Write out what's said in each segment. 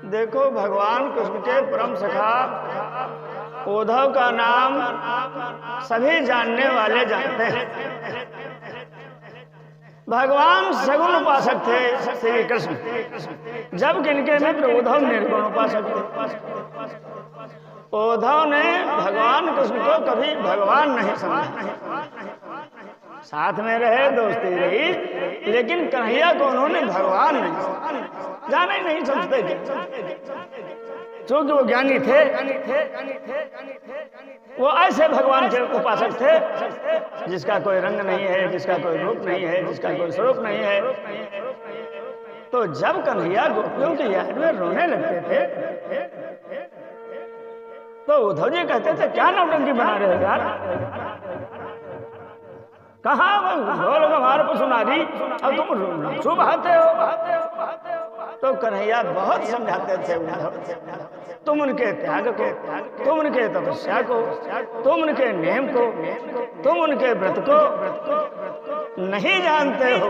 देखो, भगवान कृष्ण के परम सखा उद्धव का नाम सभी जानने वाले जानते हैं। भगवान सगुण उपासक थे श्री कृष्ण, जबकि इनके मित्र उद्धव निर्गुण उपासक थे। उद्धव ने भगवान कृष्ण को कभी भगवान नहीं समझा, साथ में रहे, दोस्ती रही, लेकिन कन्हैया को उन्होंने भगवान नहीं जाना ही नहीं समझते थे। क्योंकि वो ज्ञानी थे, वो ऐसे भगवान के उपासक थे जिसका कोई रंग नहीं है, जिसका कोई रूप नहीं है, जिसका कोई स्वरूप नहीं है। तो जब कन्हैया गोपियों की याद में रोने लगते थे तो उद्धव जी कहते थे, क्या नौटंकी बना रहे हो यार, कहाँ लोग हमारे को सुना दी, अब तुम क्यों बहाते हो। तो कन्हैया बहुत समझाते थे उद्धव, तुम उनके त्याग को, तुम उनके तपस्या को, तुम उनके नियम को, तुम उनके व्रत को नहीं जानते हो।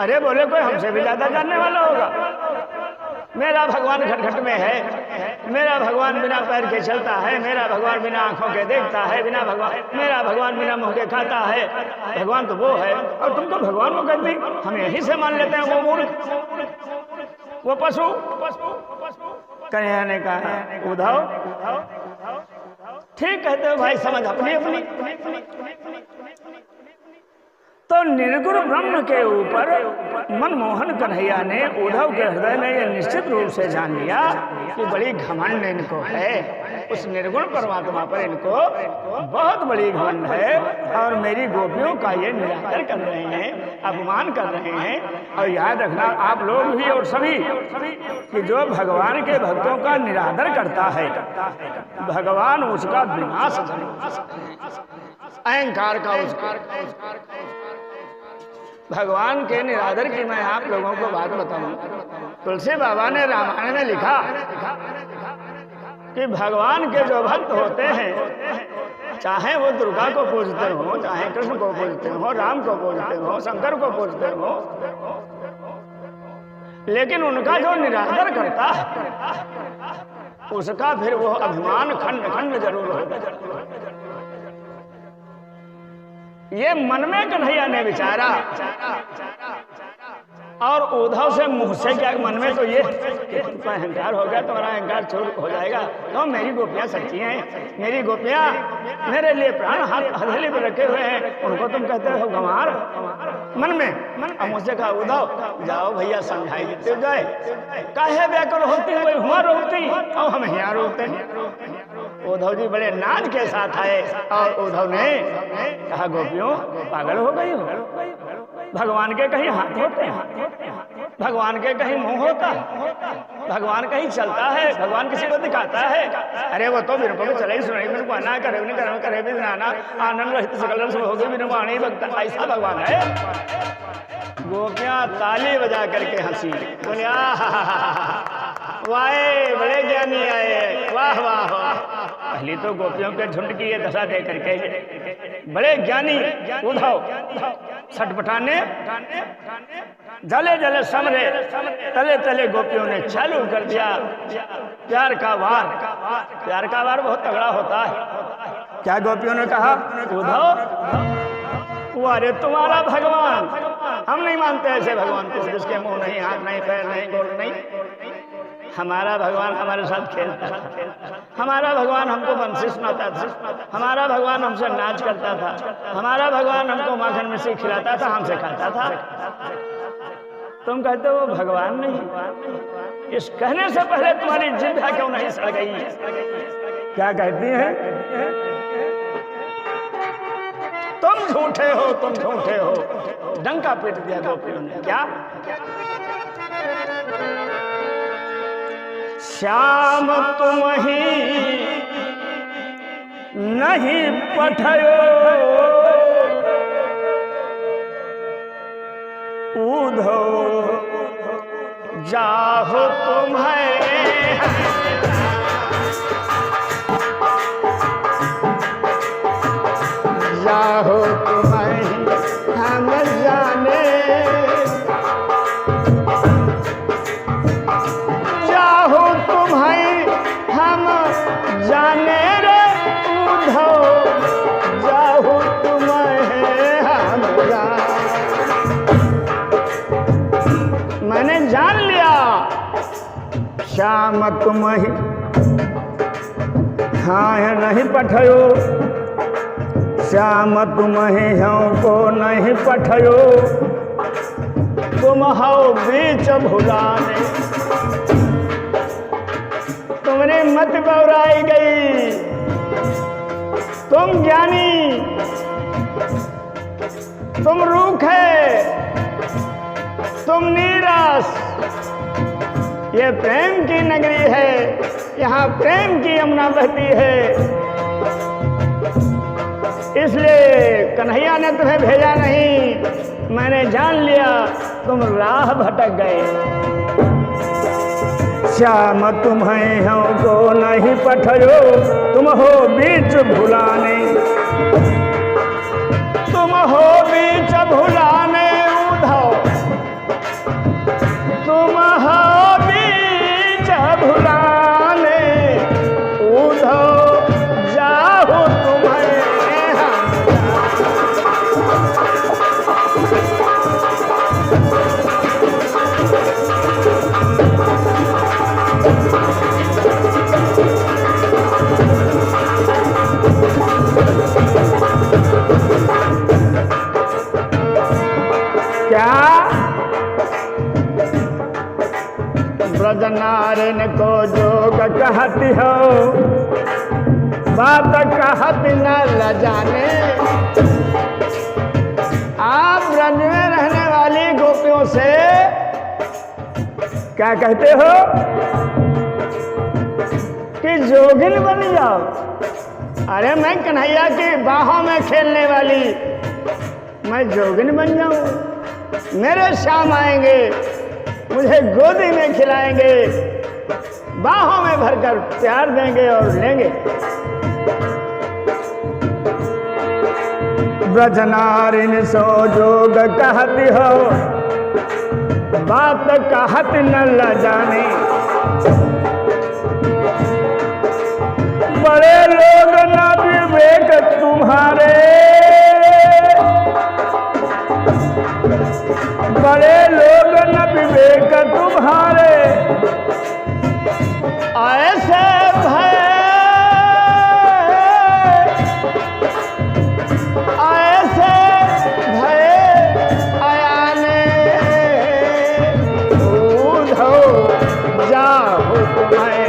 अरे बोले, कोई हमसे भी ज्यादा जानने वाला होगा। मेरा भगवान घट घट में है, मेरा भगवान बिना पैर के चलता है, मेरा भगवान बिना आंखों के देखता है, मेरा भगवान बिना मुंह के खाता है। भगवान तो वो है, और तुम तो भगवान को कहते नहीं, हम यहीं से मान लेते हैं वो मूर्ख, वो पशु। कन्हैया ने कहा, उद्धव ठीक कहते हो भाई, समझ अपनी अपनी। तो निर्गुण ब्रह्म के ऊपर मनमोहन कन्हैया ने उद्धव के हृदय में यह निश्चित रूप से जान लिया कि बड़ी घमंड इनको है, उस निर्गुण परमात्मा पर इनको बहुत बड़ी घमंड है, और मेरी गोपियों का ये निरादर कर रहे हैं, अपमान कर रहे हैं। और याद रखना आप लोग भी और सभी कि जो भगवान के भक्तों का निरादर करता है, भगवान उसका विनाश, अहंकार का उसका। भगवान के निरादर की मैं आप लोगों को बात बताऊं, तुलसी बाबा ने रामायण में लिखा कि भगवान के जो भक्त होते हैं, चाहे वो दुर्गा को पूजते हो, चाहे कृष्ण को पूजते हो, राम को पूजते हो, शंकर को पूजते हो, लेकिन उनका जो निरादर करता है उसका फिर वो अभिमान खंड खंड जरूर होगा। ये मन में कन्हैया ने विचारा, और उद्धव से मुंह से क्या, मन में तो ये अहंकार हो गया, तुम्हारा अहंकार छोड़ हो जाएगा। तो मेरी गोपियां सच्ची हैं, मेरी गोपियां मेरे लिए प्राण हथेली पर रखे हुए हैं, उनको तुम कहते हो गंवार। मन में अब मुझसे कहा, उद्धव जाओ भैया समझाई देते जाए, काहे व्याकुल होती वही हुआ रोकती, और हम यहाँ रोकते। उद्धव जी बड़े नाच के साथ आए, और उद्धव ने कहा, गोपियों पागल हो गई हो, भगवान के कहीं हाथ होते हैं, भगवान के कहीं मुंह होता है, भगवान कहीं चलता है, भगवान किसी को दिखाता है। अरे वो तो बिरपो में चले ही सुनाई, बिरपो आना करे भी कर्म करे भी नाना, आनंद रहित सकल रस होगी बिना वाणी भक्ता, ऐसा भगवान है। गोपियां ताली बजा करके हंसी, बोले वाहे बड़े ज्ञानी आए, वाह वाह वाह। पहली तो गोपियों के झुंड की ये दशा दे करके बड़े ज्ञानी उद्धव छटपटाने, जले जले समरे, तले तले गोपियों ने चालू कर दिया प्यार का वार। प्यार का वार बहुत तगड़ा होता है। क्या गोपियों ने कहा, उद्धव वो अरे तुम्हारा भगवान, हम नहीं मानते ऐसे भगवान को जिसके मुंह नहीं, हाथ नहीं, पैर नहीं, गोड़ नहीं। हमारा भगवान हमारे साथ खेलता था, हमारा भगवान हमको बंसी सुनाता था, हमारा भगवान हमसे नाच करता था, हमारा भगवान हमको माखन मिश्री खिलाता था, हमसे खाता था। तुम कहते हो भगवान नहीं। इस कहने से पहले तुम्हारी जिह्वा क्यों नहीं सड़ गई? क्या कहती है, तुम झूठे हो, तुम झूठे हो। डंका पीट दिया गोपियों ने। क्या श्याम तुम ही नहीं पठयो, उद्धव जाहो तुम्हें, जाहो तुम्हें हम जाने, लिया श्याम तुम ही हाँ नहीं पठयो, श्याम तुम ही को नहीं पठयो, तुम हो बीच भुलाने। तुमने मत बौराई गई, तुम ज्ञानी, तुम रूखे, तुम नीरस। ये प्रेम की नगरी है, यहाँ प्रेम की यमुना बहती है। इसलिए कन्हैया ने तुम्हें भेजा नहीं, मैंने जान लिया तुम राह भटक गए। श्याम तुम्हें को नहीं पठयो, तुम हो बीच भुलाने, तुम हो बीच भुलाने उधो, तुम हो बीच भुलाने उधो, जाओ तुम्हें क्या ब्रज नारिन को जोग कहती हो, बात कहती न लजाने। आप ब्रज में रहने वाली गोपियों से क्या कहते हो कि जोगिन बन जाओ। अरे मैं कन्हैया की बाहों में खेलने वाली, मैं जोगिन बन जाऊं। मेरे श्याम आएंगे, मुझे गोदी में खिलाएंगे, बाहों में भरकर प्यार देंगे और लेंगे। ब्रज नारिन सो जोग कहती हो, बात कहत न लजाने। बड़े लोग न विवेक तुम्हारे, बड़े लोग न विवेक तुम्हारे, ऐसे भय ऐसे भय आयाने उधो, जाओ तुम्हें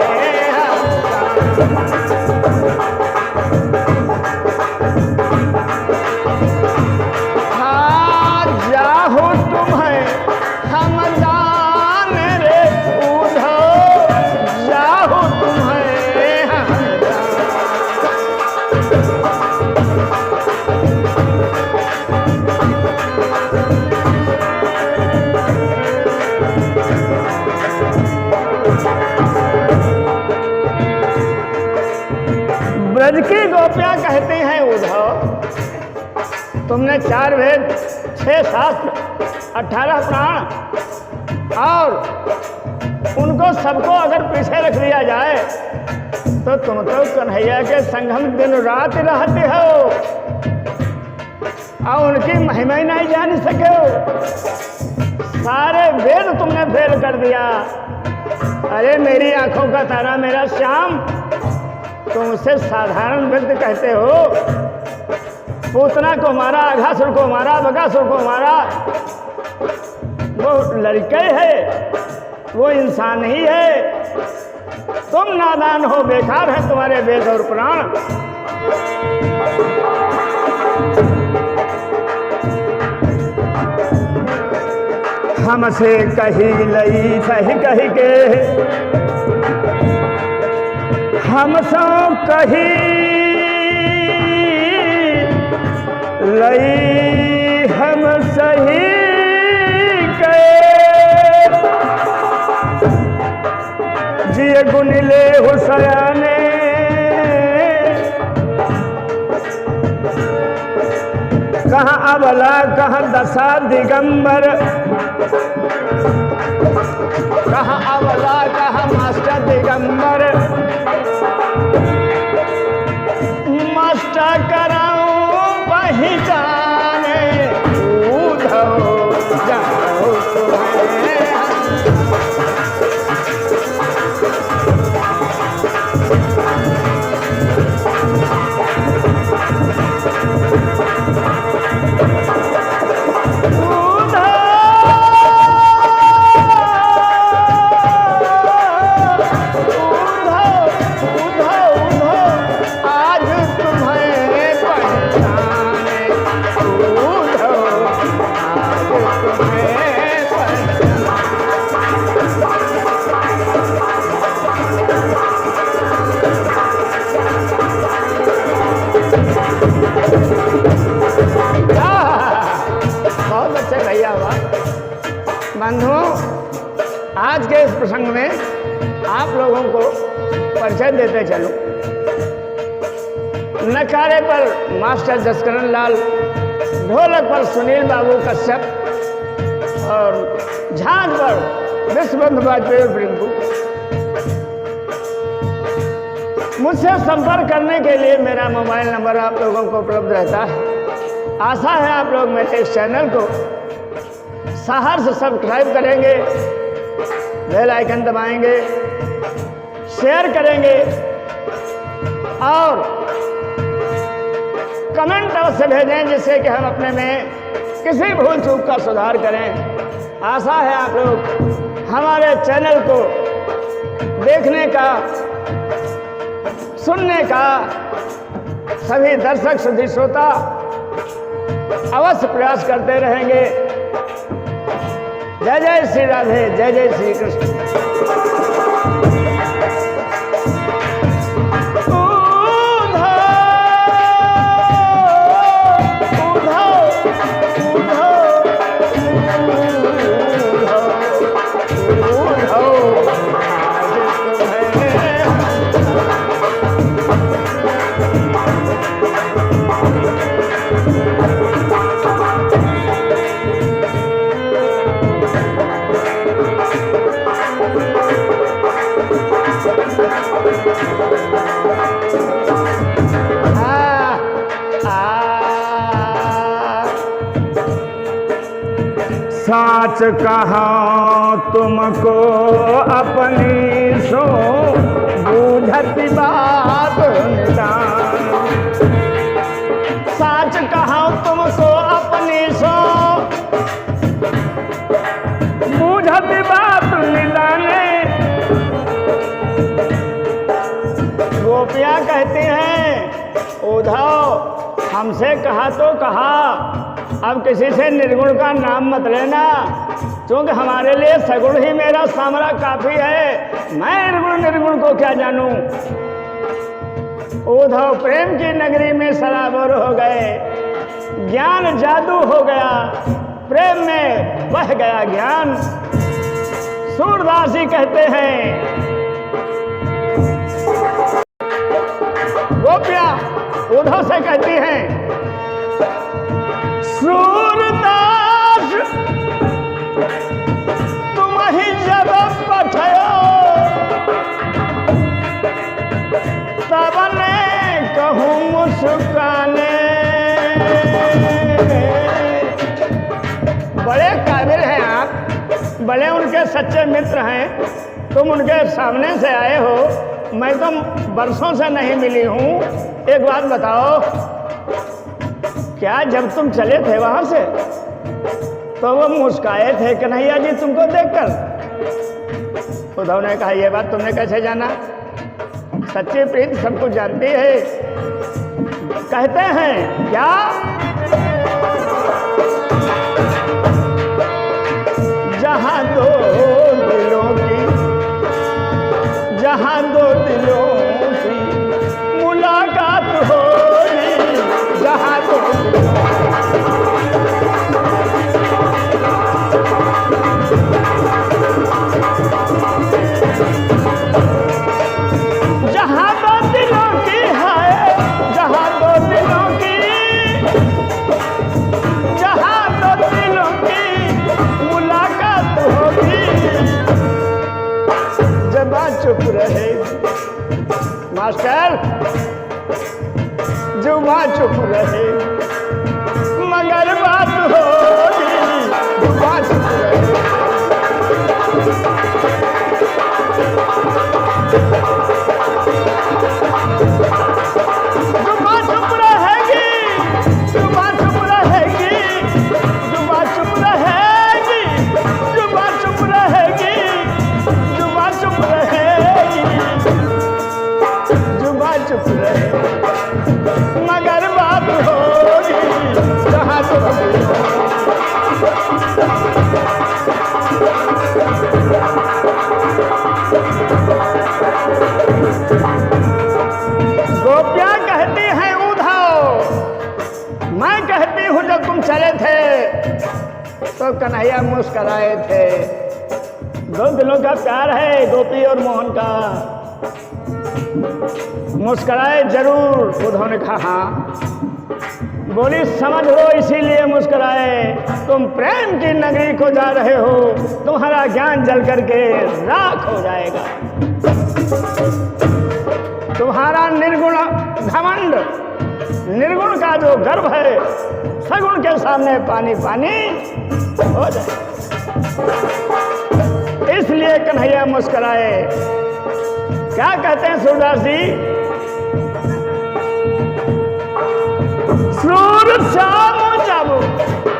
ब्रज की गोपियां कहती हैं उद्धव, तुमने 4 वेद 6 शास्त्र 18 प्राण और उनको सबको अगर पीछे रख दिया जाए तो तुम तो कन्हैया के संग हम दिन रात रहते हो और उनकी महिमा ही नहीं जान सके हो। सारे वेद तुमने फेल कर दिया। अरे मेरी आंखों का तारा मेरा श्याम, तुम उसे साधारण व्यक्ति कहते हो। पूतना को मारा, अघासुर को मारा, बकासुर को मारा, वो लड़के है, वो इंसान ही है। तुम नादान हो, बेकार है तुम्हारे वेद और पुराण। हमसे कही लई सही कही के, हमसे कही लई हम सही के, जिए गुन ले हुसैने कहाँ अबला कहाँ दशा दिगंबर, कहाँ अबला कहाँ मास्टर दिगंबर, मास्टर कराऊं पहचाने उधो, जाओ तुम्हें इस प्रसंग में आप लोगों को परिचय देते चलूं। नकारे पर मास्टर जसकरण लाल, ढोलक पर सुनील बाबू कश्यप और झांझ पर विश्वबंधु वाजपेयी और रिंकू। मुझसे संपर्क करने के लिए मेरा मोबाइल नंबर आप लोगों को उपलब्ध रहता है। आशा है आप लोग मेरे इस चैनल को सहर्ष सब्सक्राइब करेंगे, बेल आइकन दबाएंगे, शेयर करेंगे और कमेंट अवश्य भेजें, जिससे कि हम अपने में किसी भूल चूक का सुधार करें। आशा है आप लोग हमारे चैनल को देखने का, सुनने का सभी दर्शक सुधी श्रोता अवश्य प्रयास करते रहेंगे। जय जय श्री राधे, जय जय श्री कृष्ण। साच कहा तुमको अपनी सो बूझत बात निदान। साच कहा तुमको अपनी सो बूझत बात निदाने। गोपियां कहती हैं उद्धव हमसे कहा तो कहा, अब किसी से निर्गुण का नाम मत लेना, क्योंकि हमारे लिए सगुण ही मेरा सामरा काफी है। मैं निर्गुण को क्या जानूं। उद्धव प्रेम की नगरी में सराबोर हो गए, ज्ञान जादू हो गया, प्रेम में बह गया ज्ञान। सूरदास जी कहते हैं गोपियां उद्धव से कहती हैं सूरदास तुम ही जब पठयो तब ने कहूँ मुस्काने। बड़े काबिल हैं आप, बड़े उनके सच्चे मित्र हैं, तुम उनके सामने से आए हो, मैं तो बरसों से नहीं मिली हूँ। एक बात बताओ, क्या जब तुम चले थे वहां से तो वो मुस्काए थे कन्हैया जी तुमको देखकर? उद्धव ने कहा ये बात तुमने कैसे जाना? सच्ची प्रीत सब कुछ जानती है। कहते हैं क्या जहां दो दिलों की, जहां दो दिलों की मुलाकात हो, जहां दो दिलों की है, जहां दो दिलों की, जहां दो दिलों की मुलाकात होगी, जबां चुप रहे मास्टर, जुबां चुप रहे मगर बात होगी, जुबां चुप रहे। जुबां चुप रहेगी, जुबां चुप रहेगी, जुबां चुप रहेगी, जुबां चुप रहेगी, जुबां चुप रहेगी, जुबां चुप रहेगी मगर बात होगी, जहां गोपियां कहती हैं उद्धव, मैं कहती हूं जब तुम चले थे तो कन्हैया मुस्कराए थे, दो दिलों का प्यार है गोपी और मोहन का। मुस्कुराए जरूर, उन्होंने कहा हाँ। बोली समझ लो इसीलिए मुस्कुराए, तुम प्रेम की नगरी को जा रहे हो, तुम्हारा ज्ञान जल करके राख हो जाएगा। तुम्हारा निर्गुण घमंड, निर्गुण का जो गर्व है, सगुण के सामने पानी पानी हो जाए। इसलिए कन्हैया मुस्कुराए। क्या कहते हैं सूरदास जी? सूर श्याम जब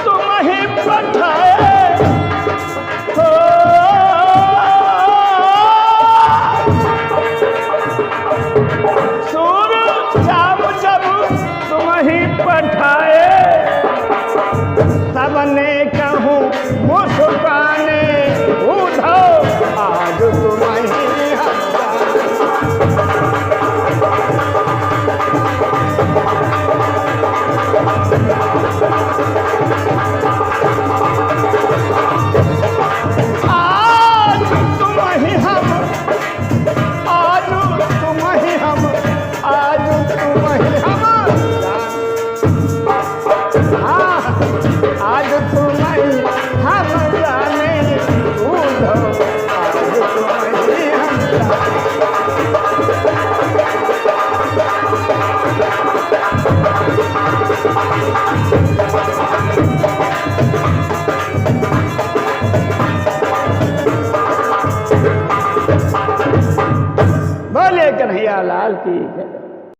तुम ही पठाए हो, सूर श्याम जब तुम ही पठाए, सबने कहूँ मुस्काने उधो, आज तुम ही आज तुम ही हम, आज तुम ही हम, आज तुम ही हम, हाँ आज तुम ही हम जाने उधो, आज तुम ही हम बोले कन्हैया लाल की।